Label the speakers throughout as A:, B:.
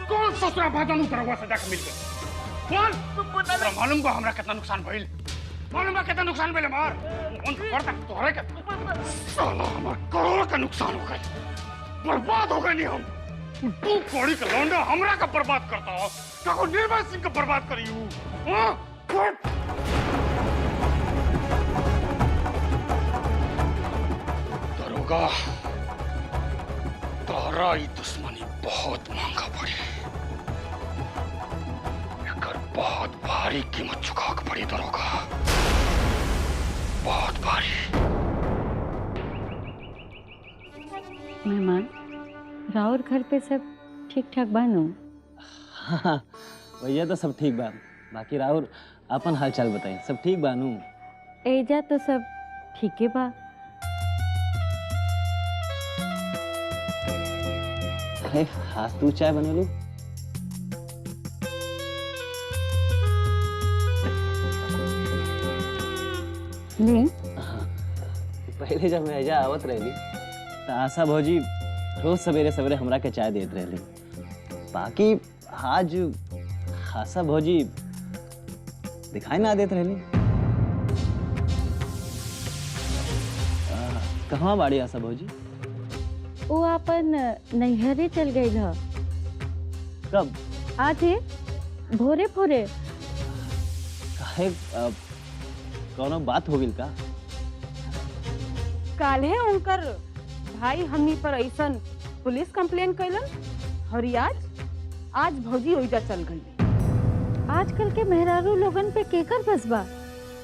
A: कौन ससुरा भाजन उतरवा से जाके मिल गए? कौन? तोरा मालूम बा हमरा कितना नुकसान भइल? मालूम बा कितना नुकसान भइल हमार? कौन करता तोहरे के? साला हमार करोड़ का नुकसान हो गए, बर्बाद हो गए नहीं हम। तू कोड़ी का लौंडा हमरा का बर्बाद करता हो, kako निर्मल सिंह का बर्बाद करी हूँ? हाँ? दरोगा, तारा ये दुश्मनी बहुत महंगा पड़ी, एकर बहुत भारी कीमत चुका के पड़ी दरोगा, बहुत भारी।
B: मेहमान, राउर घर पे सब ठीक ठाक बानू?
C: हाँ भैया तो सब ठीक बा, बाकी राउर अपन हालचाल बताई, सब ठीक बानू?
B: एजा तो सब ठीक है बा।
C: अरे हाँ, तू चाय बना लू?
B: ले।
C: पहले जब मैं एजा आवत रहली तो आशा भौजी रोज सवेरे सवेरे हमरा के चाय देत रहली, बाकी आज आशा भौजी दिखाई ना देत रहली। कहाँ बाड़ी आशा भौजी?
B: वो अपन नैहरे चल गई है।
C: कब?
B: आज है भोरे भोरे।
C: काहे कौनो बात हो गई का?
D: काल है उनकर भाई हमनी पर ऐसा पुलिस कंप्लेन कैलन और आज भौजी ओइजा चल गई।
B: आजकल के मेहरारू लोगन पे केकर बस बा,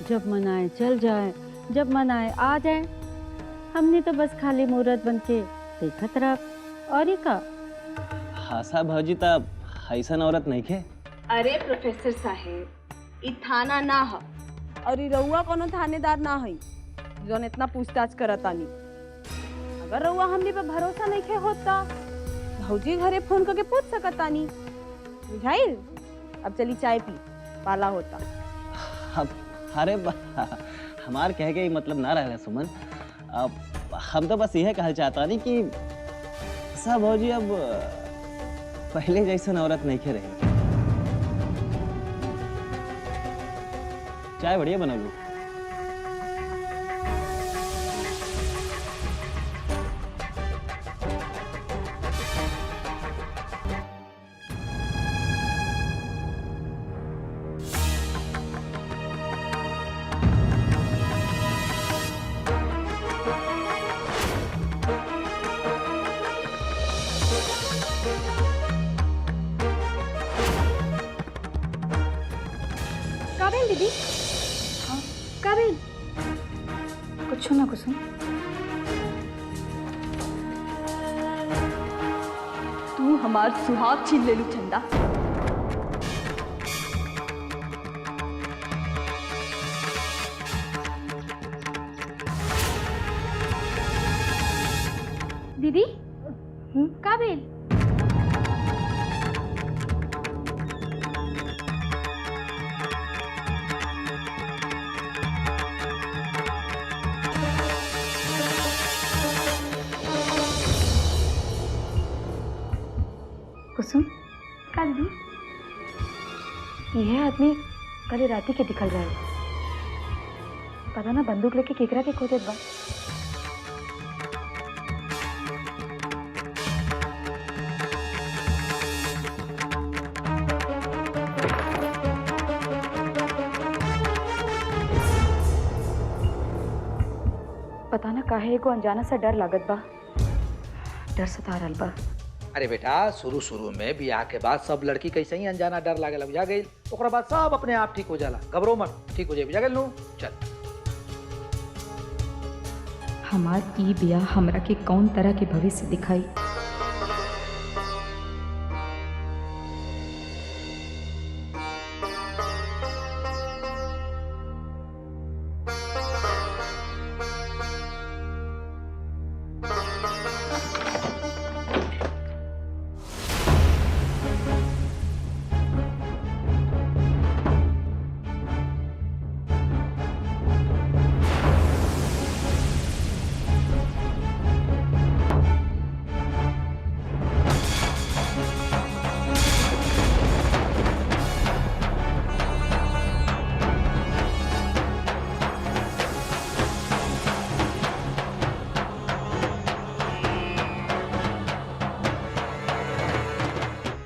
B: जब मन आए चल जाए, जब मन आए आ जाए। हमने तो बस खाली मूरत बन के देखत रह, और ही का।
C: आशा भौजी तो ऐसन औरत नहीं खे।
D: अरे प्रोफेसर साहेब, ई थाना ना है और ई रउआ कोनो थानेदार ना है जोन इतना पूछताछ करतानी। अगर रउआ हमनी पे भरोसा नहीं खे होता भौजी घरे फोन करके पूछ सकतानी, बुझाइल? अब चली चाय पी, पाला होता।
C: अरे हमार कह के मतलब ना रहे सुमन, अब हम तो बस यह कहना चाहता नहीं कि सब भौजी अब पहले जैसन औरत नहीं खे रही। चाय बढ़िया बना लू।
D: काबिल दीदी? हाँ काबिल। कुछ ना कुछ तू हमार सुहाग छीन ले लू चंदा। दीदी काबिल। कुसुम का दीदी, यह आदमी कल राती के दिखल रहा है, पता ना बंदूक लेके केकरा के खोजत बा। पता ना काहे को अनजाना सा डर लागत बा, डर सता रहल बा।
E: अरे बेटा, शुरू में बियाह के बाद सब लड़की कैसे ही अनजाना डर लागेला, बुझा गई? ओकरा बाद सब अपने आप ठीक हो जाला, घबरो मत, ठीक हो जाए, बुझा गई? चल।
F: हमार ई बियाह हमरा के कौन तरह के भविष्य दिखाई।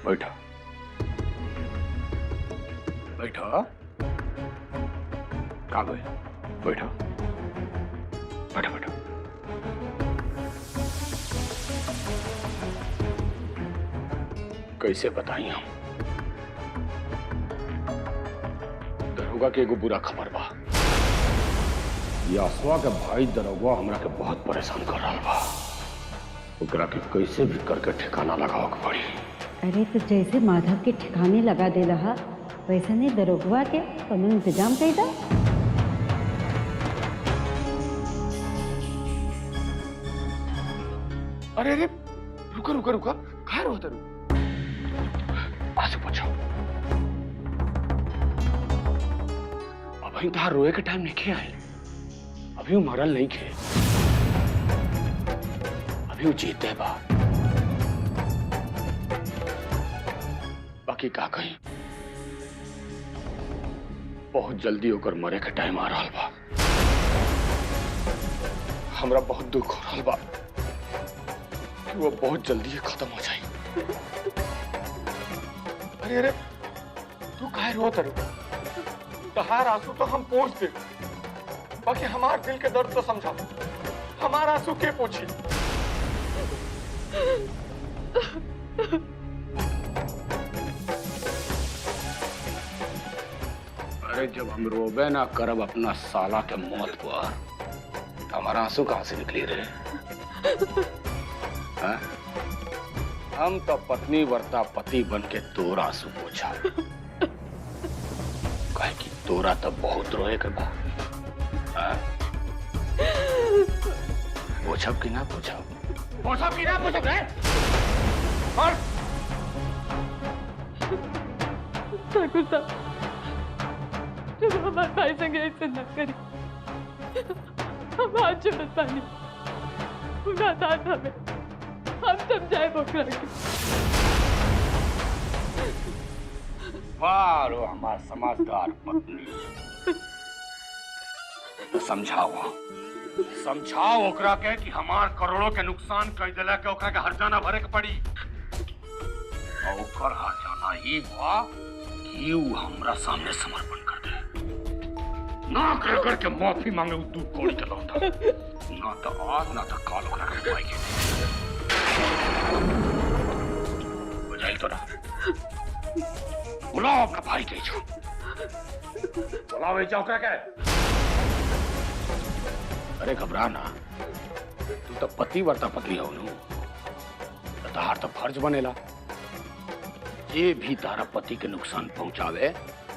A: बैठो बैठो का गए बैठो बैठो बैठो कैसे बताई हम दरोगा के एगो बुरा खबर बा। यासवा के भाई दरोगा हमरा के बहुत परेशान कर रहा बा। ओकरा के कैसे भी करके ठिकाना लगावे के पड़ी।
B: अरे तो जैसे माधव के ठिकाने लगा दे रहा वैसे नहीं दरोगवा के कोनो इंतजाम कर दा।
A: अरे अरे रुका रुका रुका कहा रोता रू आसे पूछो अभी तहार रोए के टाइम नहीं आए। अभी वो मरल नहीं खे अभी वो जीते बा। बाकी का कहीं बहुत जल्दी होकर मरे के टाइम आ रहा बा। हमरा बहुत दुख हो रहा बा कि वो बहुत जल्दी ही खत्म हो जाए। अरे अरे तू काहे रोत रू? तहार आंसू तो हम पोंछ दे बाकी हमार दिल के दर्द तो समझा। हमार आंसू के पूछी। अरे जब हम रोबे ना करब अपना साला के मौत पर तो हमारा आंसू कहां से निकली रे? हाँ? हम तो पत्नी वर्ता पति बन के तोरा आंसू पोछा। कहे कि तोरा तो बहुत रोए के बा। हाँ? पोछब कि ना पोछब? पोछब कि ना पोछब रे? और
D: ठाकुर साहब तुम हमारे भाई संगे ऐसे न करी। हम हाथ जोड़त पानी नादान हमें हम समझाए बोकरा के।
A: वाह रो हमार समझदार पत्नी। तो समझाओ समझाओ ओकरा के कि हमार करोड़ों के नुकसान कर दिला के ओकरा के हर्जाना भरे के पड़ी। और ओकर हर्जाना ही बा कि ऊ हमरा सामने समर्पण कर दे। ना कर के माफी मांगे ऊ दूध कोड़ी के लौटा। ना तो आज ना तो काल ओकरा के पाई के बुझाइल तो ना। बुलाओ अपना भाई के छो। बुलाओ ये ओकरा के। अरे घबरा ना तू तो पति वर्ता पत्नी हो नू। तहार तो फर्ज बनेला जे भी तारा पति के नुकसान पहुंचावे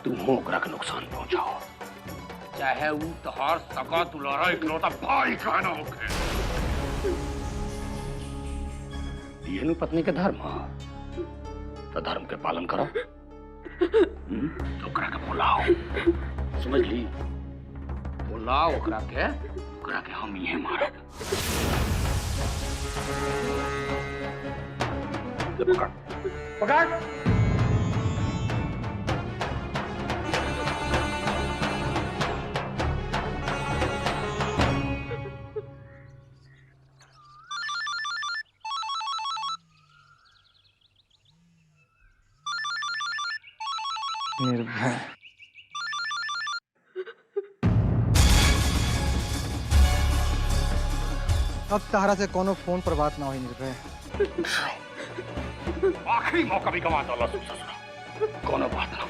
A: तू ओकरा के नुकसान पहुंचाओ। चाहे वो तहार सगा दुलारा इकलौता भाई का ना होके। ये नु पत्नी के धर्म तो धर्म के पालन करो। तो ओकरा के बुलाओ समझ ली। बुलाओ ओकरा के हम ये मारब। पकड़ पकड़।
G: निर्भय अब तहरा से कोनो फोन पर बात ना हुई निर्भय।
A: आखिरी मौका भी गंवा डाला तू ससुरा। कोनो बात ना।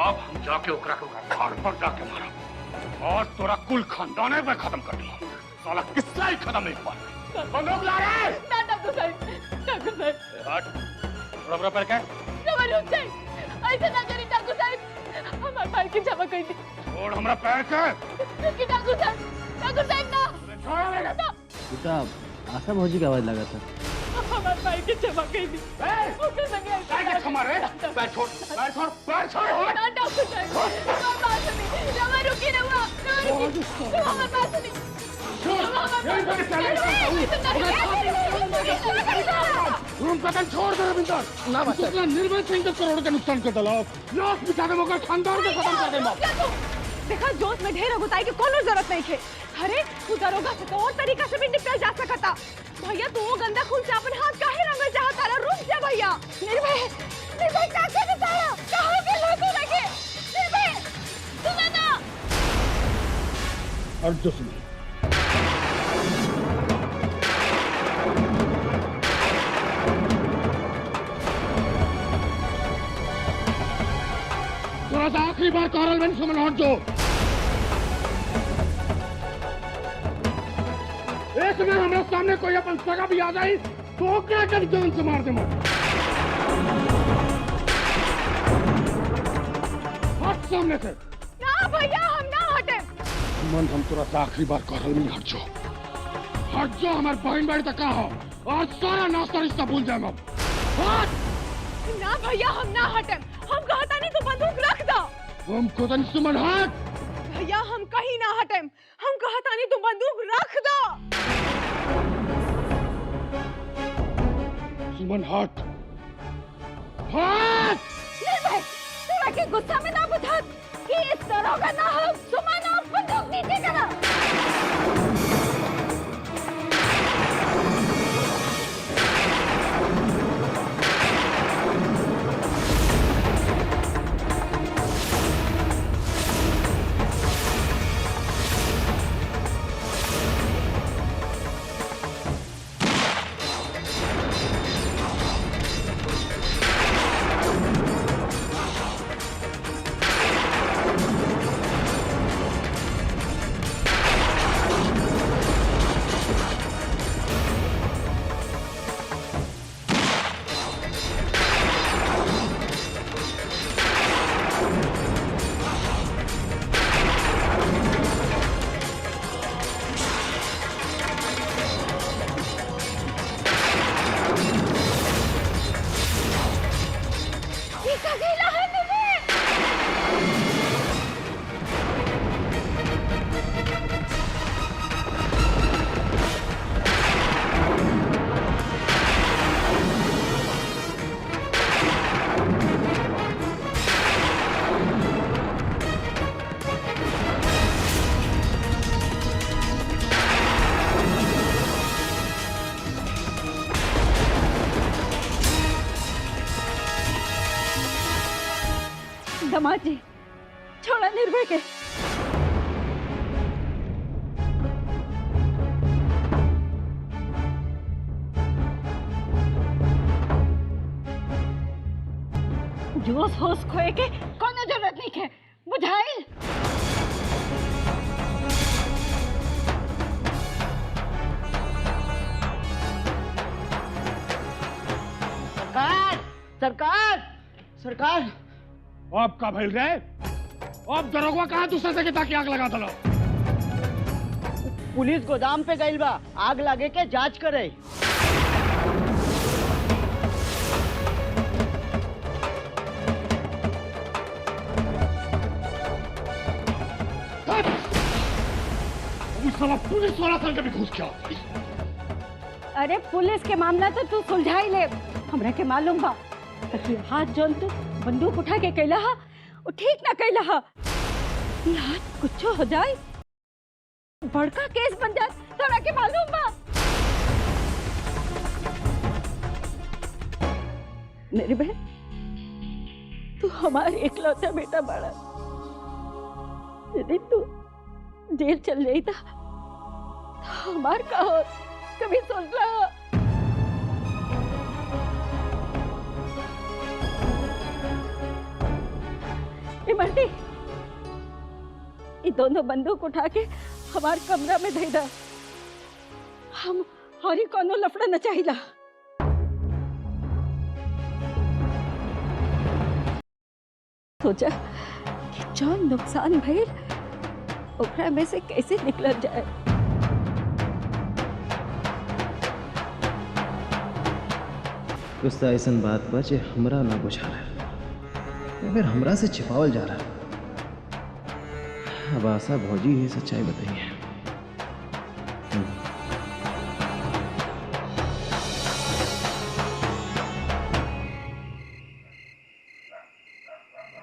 A: अब हम जाके ओकरा के घर पर जाके मारब और तोरा कुल खानदाने पे खत्म कर दूंगा। साला किस्सा ही खत्म एक बार। बंदूक ला रे।
D: ठाकुर साहब
A: हट रबरा पर क्या?
D: जमा रुक जाए ऐसे ना करी ठाकुर साहब। हमारे भाई की जमा कर दी।
A: छोड़ हमरा पैर के।
D: ठाकुर साहब ना।
A: छोड़ मेरे को।
C: बेटा आशा भौजी का आवाज लगा था।
D: हमारे भाई की जमा कर दी। ओके संगे
A: क्या खमा रे? पैर छोड़ पैर छोड़ पैर छोड़।
D: ना ठाकुर साहब हमारे बात सुनी। जमा रुकी ना हुआ। हमारे बात सुनी।
A: रूम का छोड़ दे रविंदर। ना बच्चा निर्भय सिंह के करोड़ का नुकसान कर दलाओ। लाश बिछा दे मगर खानदान के खत्म कर दे।
D: देखा जोश में ढेर गुताई की कोनो जरूरत नहीं है। अरे तू दरोगा से तो और तरीका से भी निपटा जा सकता। भैया तू वो गंदा खून से अपन हाथ काहे रंगल चाहता? रुक जा भैया। निर्भय
A: और दुश्मन। थोड़ा सा आखिरी बार कॉरल में सुमन हट जो। इसमें हमारे सामने कोई अपन सगा भी आ जाए तो क्या कर जान से मार दे मत। हट सामने से।
D: ना भैया हम ना हटे।
A: मन हम थोड़ा सा आखिरी बार कॉरल में हट जो। हट जो हमारे बहन बाड़ी तक हो और सारा नाश्ता रिश्ता भूल जाए अब। हट।
D: ना भैया हम ना हटे। हम कहता नहीं तो बंदूक रख दो।
A: हम खुद सुमन हट।
D: भैया हम कहीं ना हटे। हम कहता नहीं तो बंदूक रख दो।
A: सुमन हट। हट।
B: निर्भय, तोरा के गुस्सा में ना बुझत कि इस दरोगा ना हो सुमन और बंदूक नीचे करा। दमाद जी, छोड़ा निर्भय के। जोश होश खोए के कोनो जरूरत नहीं है, बुझाइल।
C: सरकार, सरकार, सरकार।
A: अब का भइल रे? अब दरोगा कहाँ दूसरे से ताकि आग लगा दलो।
C: पुलिस गोदाम पे गइल बा, आग लगे के जांच करे।
A: साला पुलिस वाला सन कभी घुस गया।
B: अरे पुलिस के मामला तो तू सुलझा ही ले। हमरा के मालूम बा कि हाथ जोन तू बंदूक उठा के कैला हा, वो ठीक ना कैला हा। ये हाथ कुछ हो जाए, बड़का केस बन जाए, तोरा के मालूम बा। मेरी बहन, तू हमारे इकलौता बेटा बड़ा। यदि तू जेल चल जाई था तो हमार का हो, कभी सोच रहा। इमरती, ये दोनों बंदूक उठा के हमारे कमरा में दे दा। हम और कोनो लफड़ा न चाहिला। सोचा कि जो नुकसान भइल ओकरा में से कैसे निकल जाए।
C: कुछ तो ऐसा बात बा जे हमरा ना बुझा रहा या फिर हमरा से छिपावल जा रहा। अब आशा भौजी ही सच्चाई बताइए।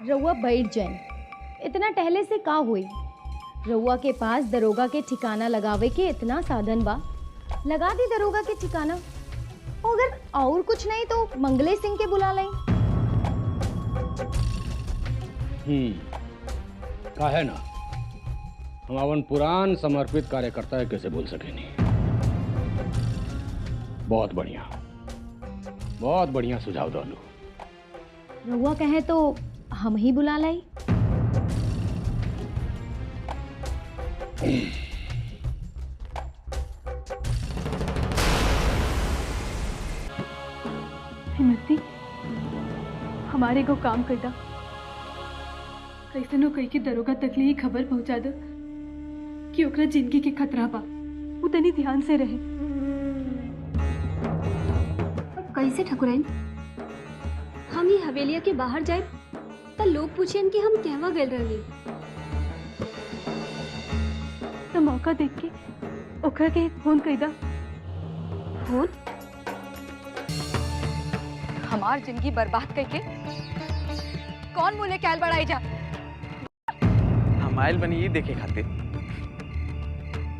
H: रउआ बैठ जाए, इतना टहले से का हुई। रउआ के पास दरोगा के ठिकाना लगावे के इतना साधन बा, लगा दी दरोगा के ठिकाना। अगर और कुछ नहीं तो मंगले सिंह के बुला लें।
A: का है ना, हम अपन पुरान समर्पित कार्यकर्ता है कैसे बोल सके नहीं। बहुत बढ़िया सुझाव डालू।
H: रउआ कहे तो हम ही बुला लाई।
F: हिम्मती हमारे को काम कर दा, कैसे नो कई के दरोगा तक लिए खबर पहुंचा दो कि ओकरा जिंदगी के खतरा बा, वो तनी ध्यान से रहे।
I: कैसे ठकुराइन हम ही हवेलिया के बाहर जाए तो लोग पूछेन कि हम कहवा गए रही।
F: तो मौका देख के ओकरा के फोन कर दा।
I: फोन?
D: हमार जिंदगी बर्बाद करके कौन मुँह लेके आयल बढ़ाई जा।
J: हम आयल बनी ये देखे खातिर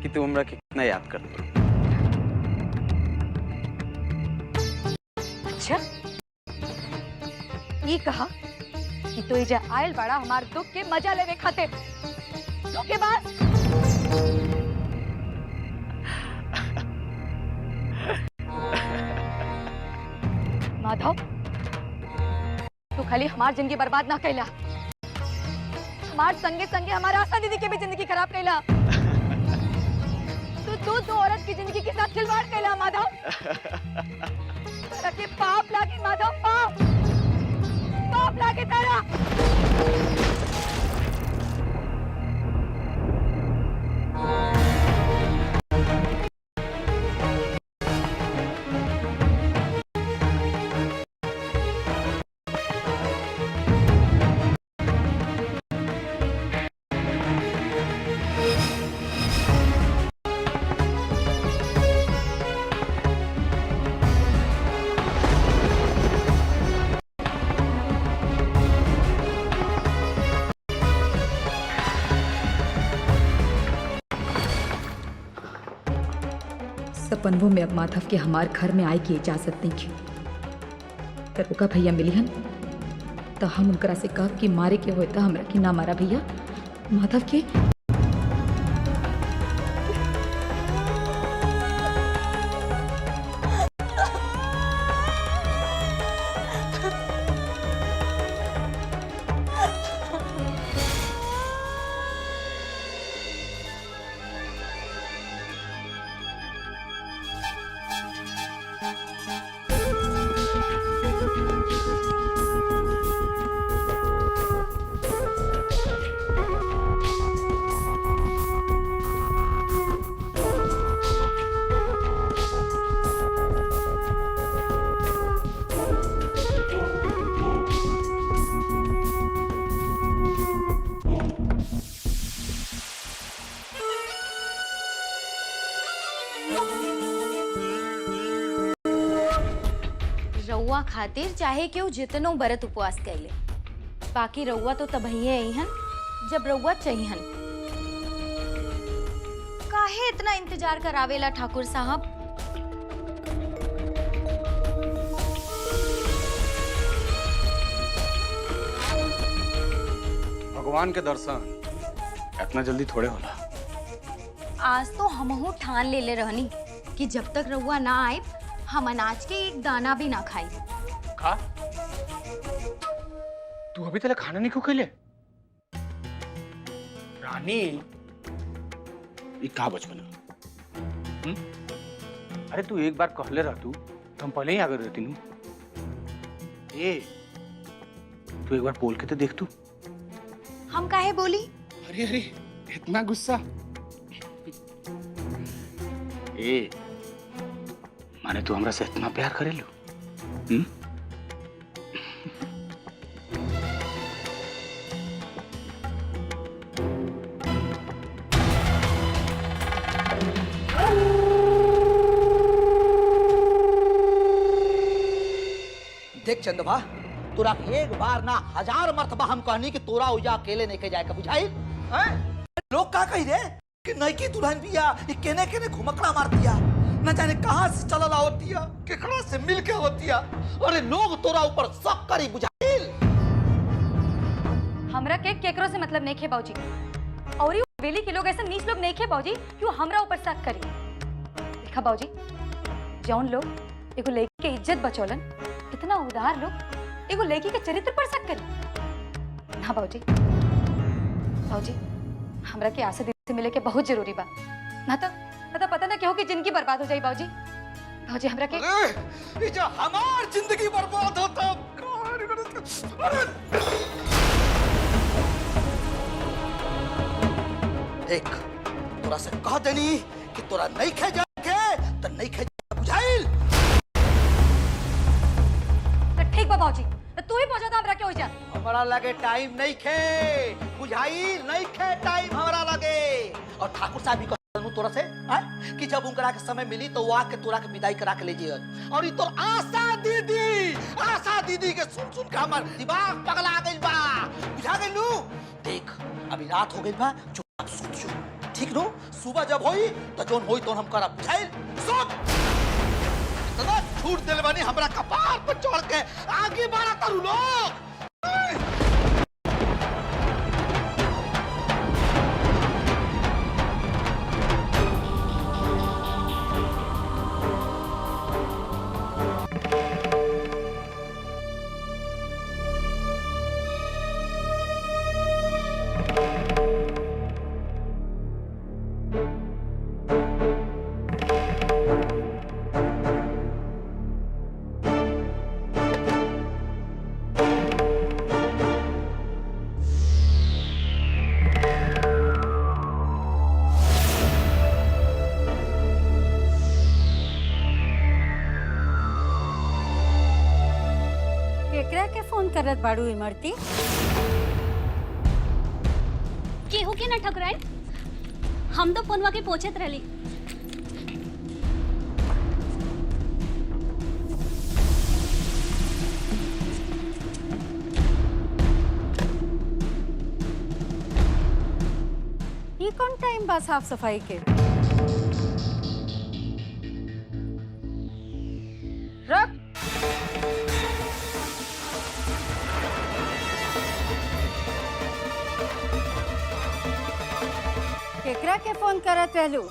J: कि तू हमरा के कितना याद कर लो।
D: अच्छा ये कहा कि तू इजा आयल बड़ा हमार दुख के मजा लेवे खातिर। के बाद माधव तू खाली हमार जिंदगी बर्बाद ना कैला, हमार संगे संगे हमारा आशा दीदी की भी जिंदगी खराब कैला। तू दो औरत की जिंदगी के साथ खिलवाड़ कैला माधव। के पाप लागे माधव, पाप लागे तारा।
F: सपनों में अब माधव के हमार घर में आए की इजाजत नहीं की। दरोगा भैया मिलिहन तो हम उनकरा से कह कि मारे के होता हमरा की ना मारा भैया माधव के।
H: रउआ खातिर चाहे केहू जितनो बरत उपवास कैले, बाकी रउआ तो तबहिए अइहन जब रउआ चाहिहन। काहे इतना इंतजार करावेला ठाकुर साहब?
A: भगवान के दर्शन इतना जल्दी थोड़े होला।
H: आज तो हमहू ठान लेले रहनी कि जब तक रउआ ना आए हम अनाज के एक दाना भी ना खाई।
A: खा तू अभी तक खाना नहीं क्यों खैले? रानी ये का बचपना। अरे तू एक बार कहले रह तू तो हम पहले ही आगे रहती नू। ए तू एक बार बोल के तो देख तू।
H: हम काहे बोली?
A: अरे अरे इतना गुस्सा। ए माने तू हमरा से इतना प्यार करेलू?
E: देख चंदबा तोरा एक बार ना 1000 मर्तबा हम कहनी कि तोरा उजा अकेले नहीं के जाए का बुझाई हैं? लोग का कही रे कि नहीं की दुल्हन बिया ये केने केने घुमकड़ा मार दिया, न जाने कहां से चलल आवतिया, केकरा से मिल के आवतिया। अरे लोग तोरा ऊपर शक करी बुझाइल।
D: हमरा के केकरो से मतलब नहीं खे बाबूजी, और
H: हवेली के लोग ऐसा नीच लोग नहीं खे बाबूजी क्यों हमरा ऊपर शक करी। देखा बाबूजी, जौन लोग एगो लड़की के इज्जत बचौलन, इतना उदार लोग एगो लड़की के चरित्र पर शक करी ना बाबूजी। बाबूजी, हमरा के आशा दीदी से मिले के बहुत जरूरी बा, ना तो पता ना क्यों कि जिंदगी बर्बाद हो जाई बाबूजी। बाबूजी हमरा के
E: ये जो हमार जिंदगी बर्बाद होता। देख, तोरा से कह देनी कि तोरा नहीं खे जाके तो नहीं खे जा, बुझाइल?
H: तो ठीक बा बाबूजी, तो तू ही पहुंचा था हमरा के हो जा।
E: हमारा लगे टाइम नहीं खे, बुझाइल? नहीं खे टाइम हमारा लगे। और ठाकुर साहब भी कहलू तोरा से कि जब उनकरा के समय मिली तो वो आके तोरा के विदाई करा के ले जियन। और ये तो आशा दीदी के सुन सुन के हमार दिमाग पगला गइल बा, बुझा गइल नू? देख, अभी रात हो गइल बा, चुपचाप सुत जो, ठीक नो? सुबह जब होई तो जोन होई तो हम करब, बुझाइल? सुत। इतना छूट दिल बानी हमरा कपार पर चढ़ के आगे बढ़ा करू लोग।
B: केकरा के फोन करत बाड़ू इमरती?
I: केहू के ना ठकुराइन, हम तो फोनवा के पूछत रहली।
B: ये कौन टाइम बा साफ सफाई के? रख। केकरा के फोन करत रहलू?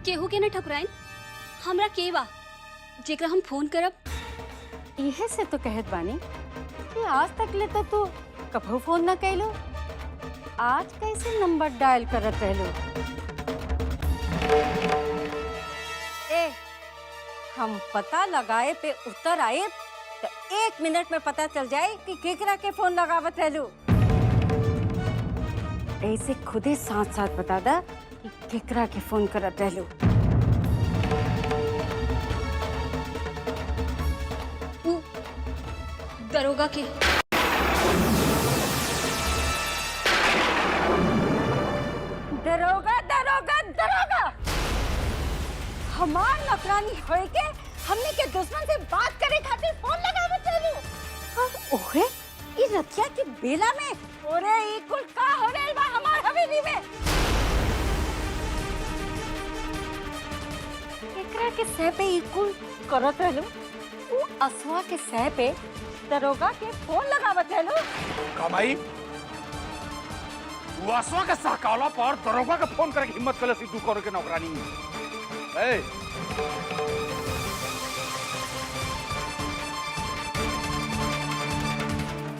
I: केहू के ना ठकुराइन, हमरा के बा जेकरा हम फोन करब?
B: इहे से तो कहत बानी कि आज तक ले तो तू कभू फोन न कैलू, आज कैसे नंबर डायल करत रहलू? ए, हम पता लगाए पे उतर आए तो 1 मिनट में पता चल जाए कि केकरा के फोन लगावत रहलू। ऐसे खुदे साथ साथ बता दा कि केकरा के फोन करत रहलू।
I: दरोगा के।
B: दरोगा दरोगा दरोगा, हमार नौकरानी होए के हमने के दुश्मन से बात करे खातिर फोन लगावत रहलू। और ओहे ई रतिया के बेला में ओरे ई कुल का हो रहल बा हमार हवेली में? एकरा के सह पे ई कुल करत रहलू, ऊ असवा के सह पे दरोगा के फोन लगावत रहलू।
A: कमाई वासवा के सहकाला पर दरोगा के फोन करे के हिम्मत कले सिद्धू करे के नौकरानी। ए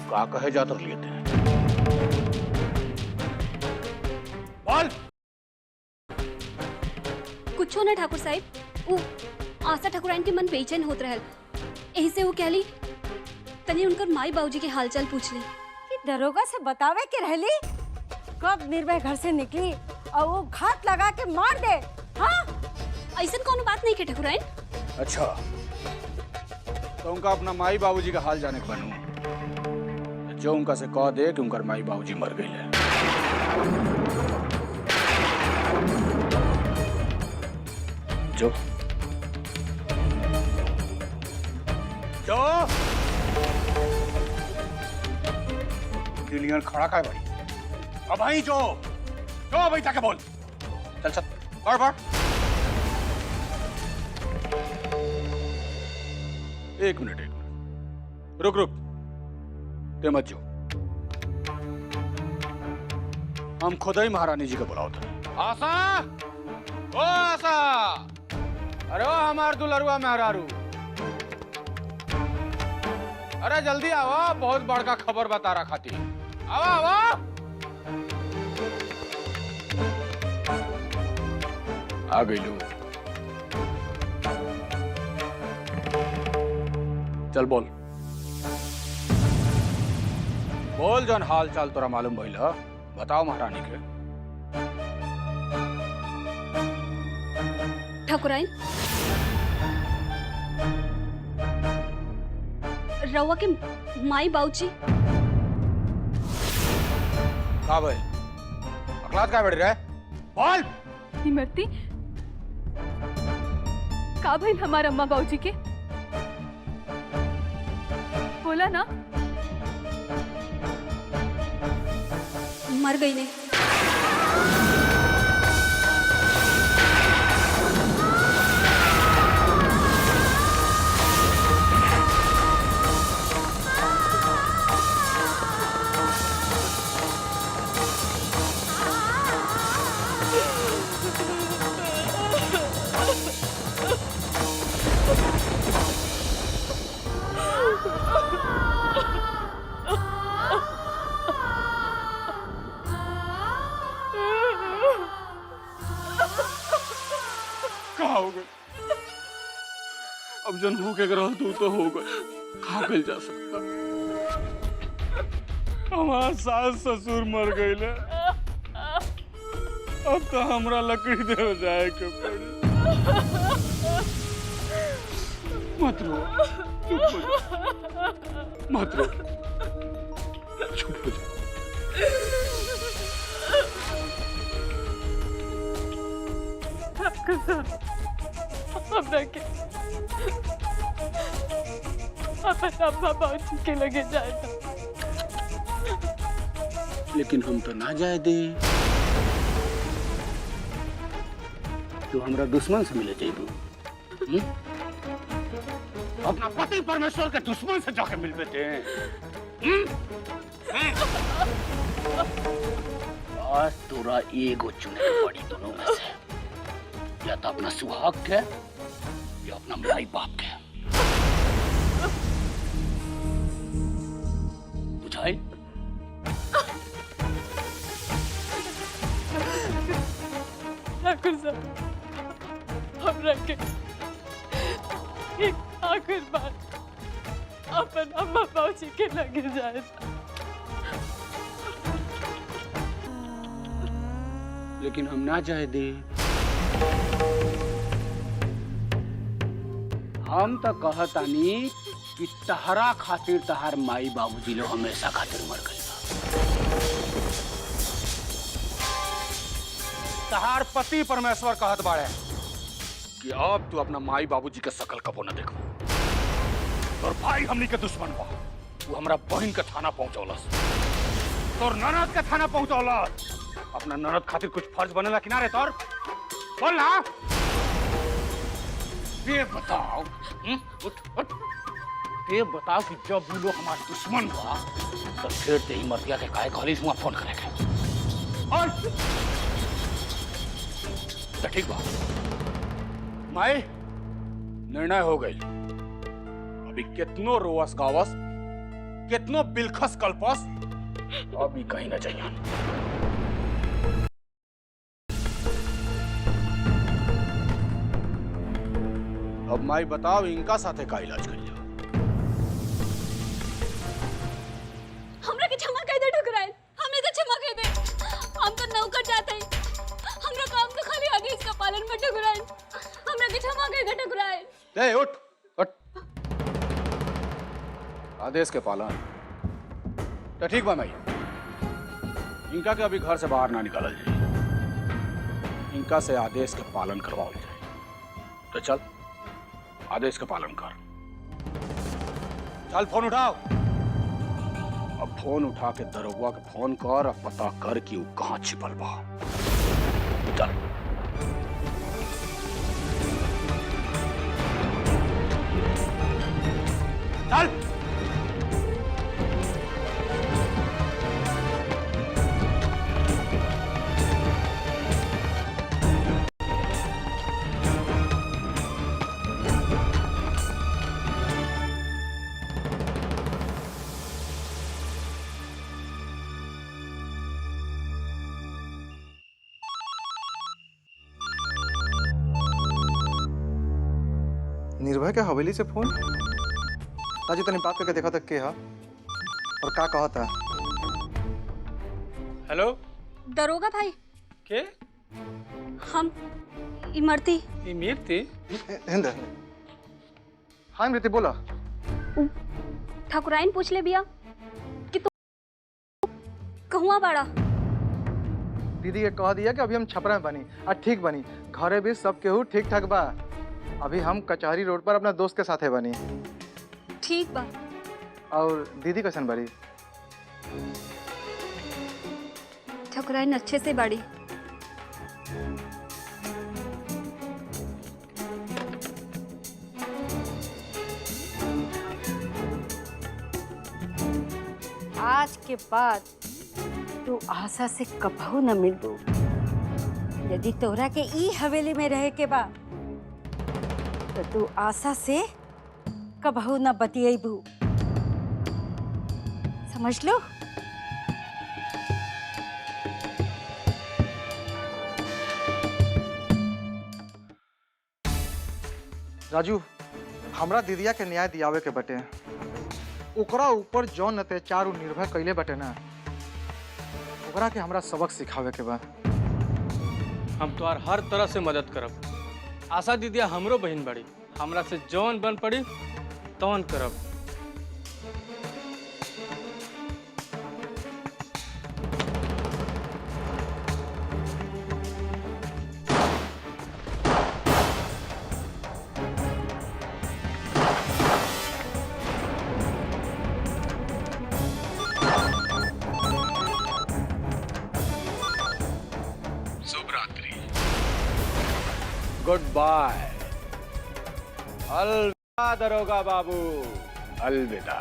A: का कहे जात रहिए थे? बोल।
I: कुछो ना ठाकुर साहब, वो आशा ठकुराइन के मन बेचैन होत रहल, यही से वो कहली तनी उनकर माई बाबूजी के हालचाल पूछ ली।
B: कि दरोगा से बतावे के रहली कब निर्भय घर से निकली और वो घात लगा के मार दे। हाँ,
I: ऐसा कोनो बात नहीं के ठकुराइन।
A: अच्छा, तो उनका अपना माई बाबूजी का हाल जाने के बनू, जो उनका से कह दे कि उनकर माई बाबूजी मर गए हैं। जो जो दिलियन खड़ा का है भाई? अब भाई जो भाई जाके बोल। चल चल बढ़ बढ़। एक मिनट रुक रुक, ते मत जो। हम खुद ही महारानी जी को बुलाओ था। आशा, ओ आशा, अरे ओ हमार दुलरुआ मेहरारू, अरे जल्दी आओ, बहुत बड़का खबर बता रहा खाती। आओ आओ। आ गई लो। चल बोल बोल, जौन हाल चाल तोरा मालूम भइल ह, बताओ महारानी के।
I: ठाकुराइन, रउआ के माई बाबूजी
A: का भाई अकलात का बैठ रहे? बोल।
D: इमरती का भइल हमार अम्मा बाबूजी के? बोला ना।
I: मर गई ने।
A: कहा हो गए? अब जन हो के रहा तू तो हो गए, कहा कल जा सकता। हमार सास ससुर मर गए, अब तो हमरा लकड़ी दे जाए के पड़ी। मत रो, चुप हो जा, मत रो, चुप हो जा।
D: के लगे जाए
A: लेकिन हम तो ना जाए दे, तू हमरा दुश्मन से मिले जाइबू। अपना पति परमेश्वर के दुश्मन से जाके मिल बेटे। आज तोरा एगो चुने के पड़ी दोनों में से, या तो अपना सुहाग के या अपना माई बाप के। बुझाई?
D: ठाकुर साहब, हमरा के एक आखिर बार अपन अम्मा बाबूजी के लगे जाए।
A: लेकिन हम ना जाए दे। हम तो कहतानी कि तहरा खातिर तहार माई बाबूजी लोग हमेशा खातिर मर गए। तहार पति परमेश्वर कहत बाड़े कि अब तू अपना माई बाबूजी के शकल कबो न देखो। और भाई हमनी के दुश्मन बा, तू हमरा बहन के थाना पहुंचौलस, तोर ननद के थाना पहुंचौलस। अपना ननद खातिर कुछ फर्ज बनेला किनारे तोर? बोल ना। ये बताओ, उठ उठ, ये बताओ कि जब वो लोग हमारे दुश्मन बा तो फिर ते ही मर्दिया के काहे खाली हुआ फोन करेगा। और तो ठीक बा, माई निर्णय हो गई। अभी कितनो रोवस गावस, कितनो बिलखस कल्पस, अभी कहीं न जाइए। अब माई बताओ, इनका साथे का इलाज करिए।
I: हमरा के क्षमा कर दे ठकुराइन, हमने तो क्षमा कर दे। हम तो नौकर चाहते हैं, हमरा काम तो खाली आदेश का पालन में ठकुराइन, हमरा के क्षमा कर दे ठकुराइन।
A: ए उठ उठ, आदेश के पालन तो ठीक बा। माई इनका के अभी घर से बाहर ना निकालल जाए, इनका से आदेश के पालन करवाओ जाए। तो चल आदेश का पालन कर। चल फोन उठाओ। अब फोन उठा के दरोगा के फोन कर और पता कर कि वो कहाँ छिपल बा। चल। चल।
G: निर्भय के हवेली से फोन। राजू तनी बात करके देखा तक के हा और का कहता।
J: हेलो
I: दरोगा भाई
J: के
I: हम इमरती
J: मीरती
G: हिंद। हाँ मृति बोला।
I: ठाकुराइन पूछ ले बिया कि तू कहवा बाड़ा।
G: दीदी के कह दिया कि अभी हम छपरा में बनी और ठीक बनी, घरे भी सब केहू ठीक ठाक बा। अभी हम कचहरी रोड पर अपना दोस्त के साथे बनी।
I: ठीक बा।
G: और दीदी कैसन बड़ी?
I: ठाकुराइन अच्छे से बाड़ी।
B: आज के बाद तू आशा से कबहू न मिलबू। यदि तोरा के ई हवेली में रहे के बा तो तू आशा से कबहू न बतियेबू, समझ लो।
G: राजू, हमरा दीदिया के न्याय दियावे के बटे। ओकरा ऊपर जौन अत्याचार निर्भय कैले बटे ना, ओकरा के हमरा सबक सिखावे के बा।
J: हम तोहार हर तरह से मदद करब। आशा दीदिया हमरो बहन बड़ी, हमरा से जौन बन पड़ी तौन करब। Good bye. अलविदा दरोगा बाबू, अलविदा।